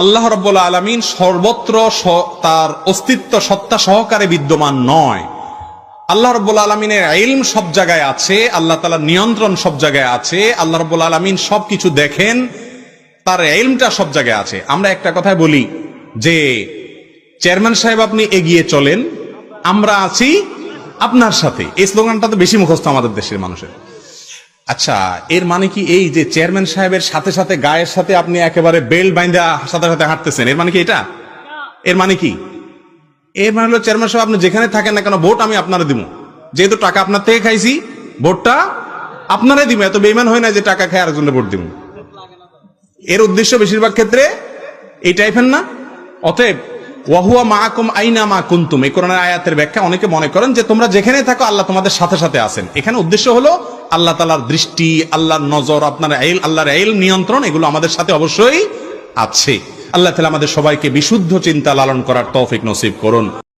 আল্লাহ রাব্বুল আলামিন সর্বত্র তার অস্তিত্ব সত্তা সহকারে বিদ্যমান নয়। আল্লাহ রাব্বুল আলামিনের ইলম সব জায়গায় আছে, আল্লাহ তাআলার নিয়ন্ত্রণ সব জায়গায় আছে, আল্লাহ রাব্বুল আলামিন সবকিছু দেখেন, তার ইলমটা সব জায়গায় আছে। আমরা একটা কথাই বলি যে চেয়ারম্যান সাহেব আপনি এগিয়ে চলেন, আমরা আছি আপনার সাথে। এই স্লোগানটা তো বেশি মুখস্থ আমাদের দেশের মানুষের। আচ্ছা, এর মানে কি এই যে চেয়ারম্যান সাহেবের সাথে সাথে গায়ের সাথে আপনি একেবারে বেল্ট বাইন্ধা সাথে সাথে হাঁটতেছেন, এর মানে কি এটা? এর মানে কি? এর মানে হলো চেয়ারম্যান সাহেব আপনি যেখানে থাকেন না কেন, ভোট আমি আপনারা দিব, যেহেতু টাকা আপনার থেকে খাইছি, ভোটটা আপনারাই দিব। এত বেইমান হয় না যে টাকা খায় আরেকজনের ভোট দিব। এর উদ্দেশ্য বেশিরভাগ ক্ষেত্রে এই টাইপের না। অতএব ওয়াহুয়া মাআকুম আইনা মা কুনতুম, এই কোরআনের আয়াতের ব্যাখ্যা অনেকে মনে করেন যে তোমরা যেখানে থাকো আল্লাহ তোমাদের সাথে সাথে আছেন। এখানে উদ্দেশ্য হলো আল্লাহ তাআলার দৃষ্টি, আল্লাহর নজর, আপনার আল্লাহর ইলম, নিয়ন্ত্রণ, এগুলো আমাদের সাথে অবশ্যই আছে। আল্লাহ তাআলা আমাদের সবাইকে বিশুদ্ধ চিন্তা লালন করার তৌফিক নসিব করুন।